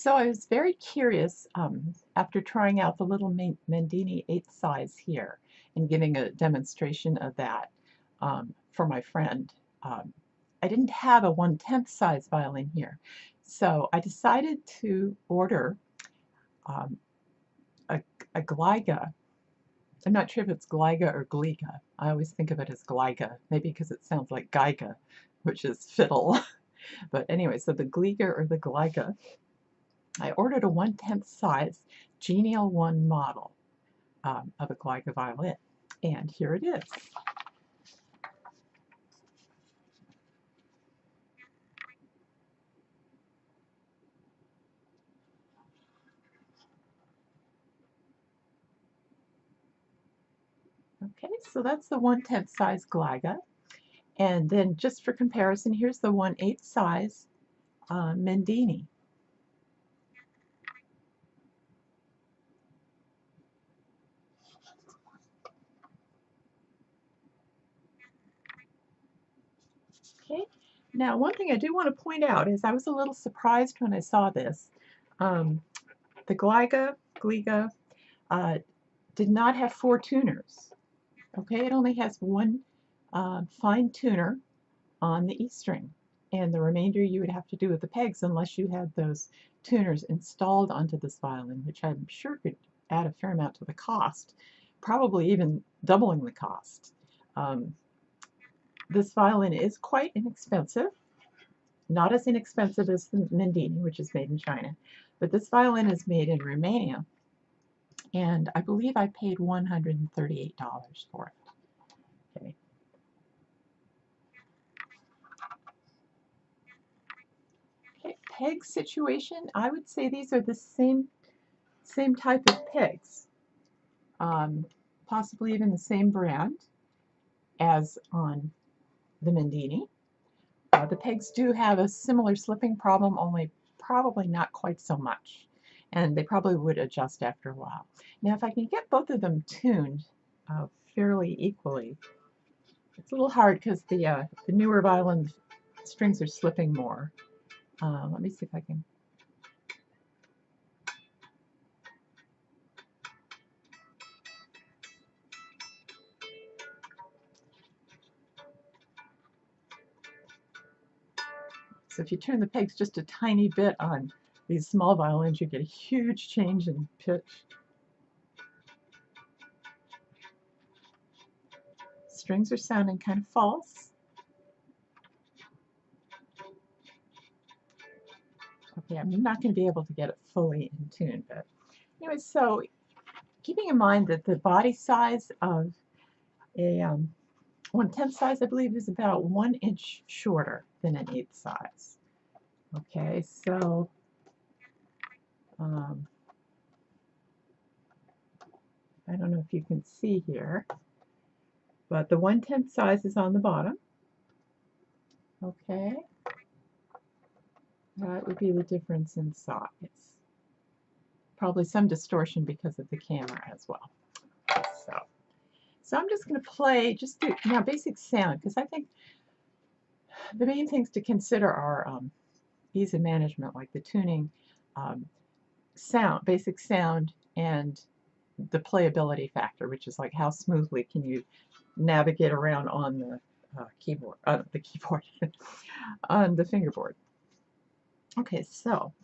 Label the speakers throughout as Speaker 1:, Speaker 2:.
Speaker 1: So I was very curious after trying out the little Mendini 8th size here and giving a demonstration of that for my friend. Um, I didn't have a 1/10 size violin here, so I decided to order um, a, a Gliga. I'm not sure if it's Gliga or Gliga. I always think of it as Gliga, maybe because it sounds like Geiga, which is fiddle. But anyway, so the Gliga or the Gliga. I ordered a 1/10 size Genial 1 model of a Gliga violin, and here it is. Okay, so that's the 1/10 size Gliga, and then just for comparison, here's the 1/8 size Mendini. Okay, now one thing I do want to point out is I was a little surprised when I saw this. Um, the Gliga did not have 4 tuners. Okay, it only has one fine tuner on the E string, and the remainder you would have to do with the pegs unless you had those tuners installed onto this violin, which I'm sure could add a fair amount to the cost, probably even doubling the cost. This violin is quite inexpensive, not as inexpensive as the Mendini, which is made in China, but this violin is made in Romania, and I believe I paid $138 for it. Okay. Okay, peg situation, I would say these are the same type of pegs, possibly even the same brand as on the Mendini. The pegs do have a similar slipping problem, only probably not quite so much, and they probably would adjust after a while. Now if I can get both of them tuned fairly equally, it's a little hard because the newer violin strings are slipping more. Let me see if I can. So if you turn the pegs just a tiny bit on these small violins, you get a huge change in pitch. Strings are sounding kind of false. Okay, I'm not going to be able to get it fully in tune, but anyway, so keeping in mind that the body size of a 1/10 size, I believe, is about 1 inch shorter than an 8th size. Okay, so I don't know if you can see here, but the 1/10 size is on the bottom. Okay, that would be the difference in size. Probably some distortion because of the camera as well. So I'm just going to play just now basic sound, because I think the main things to consider are ease of management, like the tuning, sound, basic sound, and the playability factor, which is like how smoothly can you navigate around on the keyboard, on the fingerboard. Okay, so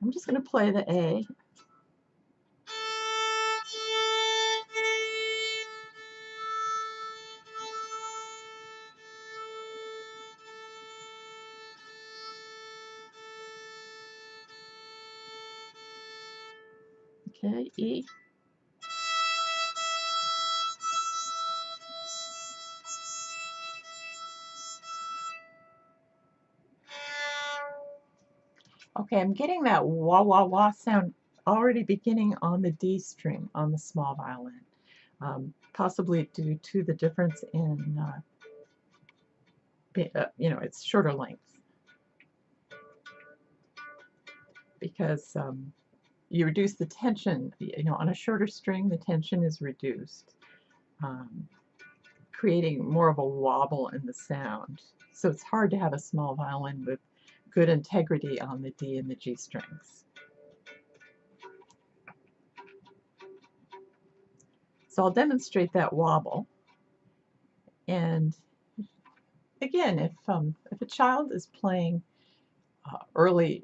Speaker 1: I'm just going to play the A. Okay, E. Okay, I'm getting that wah wah wah sound already beginning on the D string on the small violin, possibly due to the difference in, its shorter length, because you reduce the tension, on a shorter string the tension is reduced, creating more of a wobble in the sound. So it's hard to have a small violin with good integrity on the D and the G strings. So I'll demonstrate that wobble. And again, if a child is playing early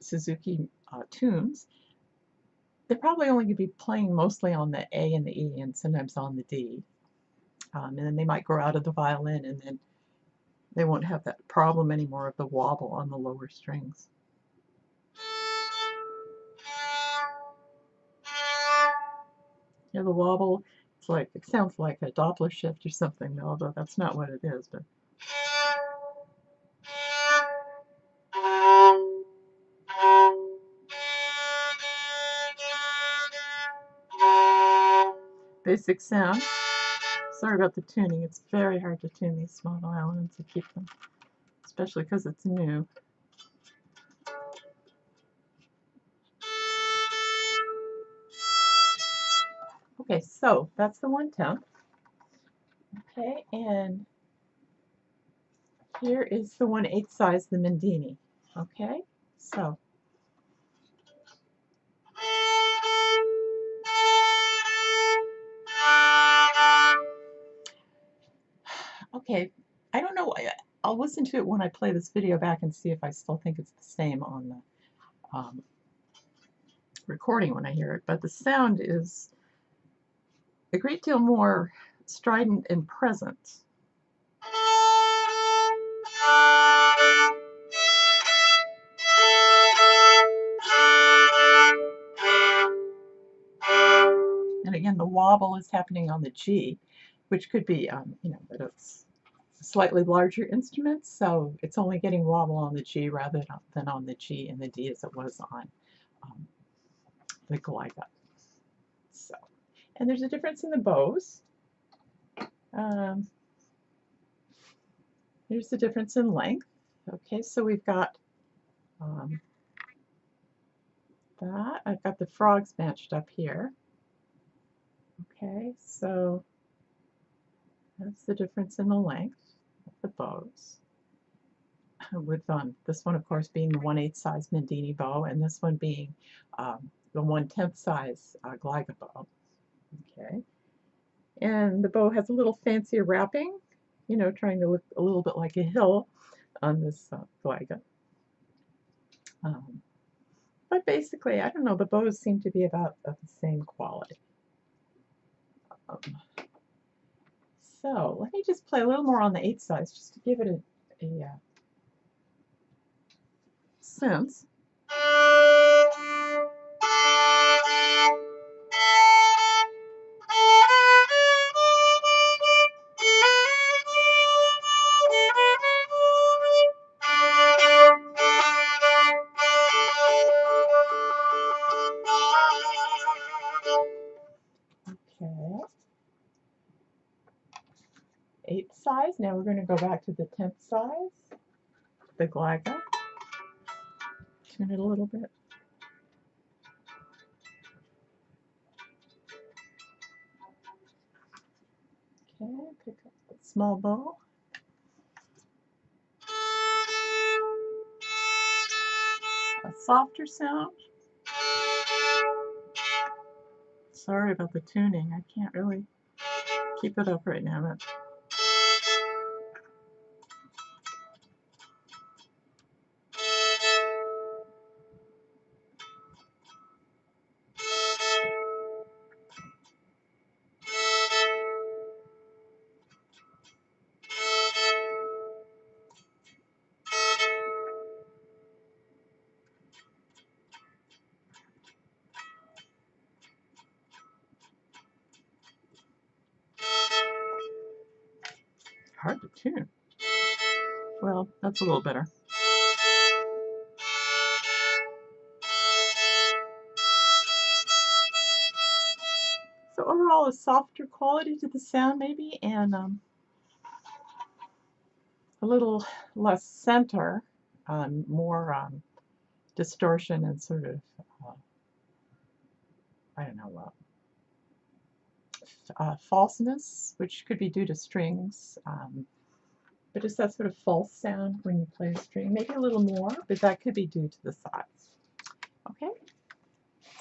Speaker 1: Suzuki tunes, they're probably only going to be playing mostly on the A and the E and sometimes on the D. And then they might grow out of the violin, and then they won't have that problem anymore of the wobble on the lower strings. Yeah, the wobble, it sounds like a Doppler shift or something, although that's not what it is. But basic sound. Sorry about the tuning. It's very hard to tune these small violins to keep them, especially because it's new. Okay, so that's the 1/10. Okay, and here is the 1/8 size, the Mendini. Okay, so okay, I don't know. I'll listen to it when I play this video back and see if I still think it's the same on the recording when I hear it. But the sound is a great deal more strident and present. And again, the wobble is happening on the G, which could be, that it's a slightly larger instrument, so it's only getting wobble on the G rather than on the G and the D as it was on the Gliga. So, and there's a difference in the bows. There's the difference in length. Okay, so we've got that. I've got the frogs matched up here. Okay, so that's the difference in the length of the bows. With this one, of course, being the 1/8 size Mendini bow, and this one being the 1/10 size Gliga bow. Okay, and the bow has a little fancier wrapping, trying to look a little bit like a hill on this Gliga. But basically, I don't know, the bows seem to be about of the same quality. So let me just play a little more on the 8 size just to give it a sense. Okay. 8 size. Now we're going to go back to the 10th size, the Gliga. Tune it a little bit. Okay, pick up the small bow. A softer sound. Sorry about the tuning. I can't really keep it up right now. Hard to tune. Well, that's a little better. So overall, a softer quality to the sound maybe, and a little less center, more distortion and sort of, I don't know, falseness, which could be due to strings, but just that sort of false sound when you play a string. Maybe a little more, but that could be due to the size. Okay,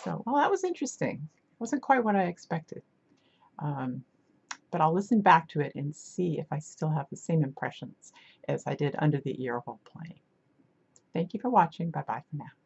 Speaker 1: so, well, that was interesting. Wasn't quite what I expected. Um, but I'll listen back to it and see if I still have the same impressions as I did under the ear while playing. Thank you for watching. Bye bye for now.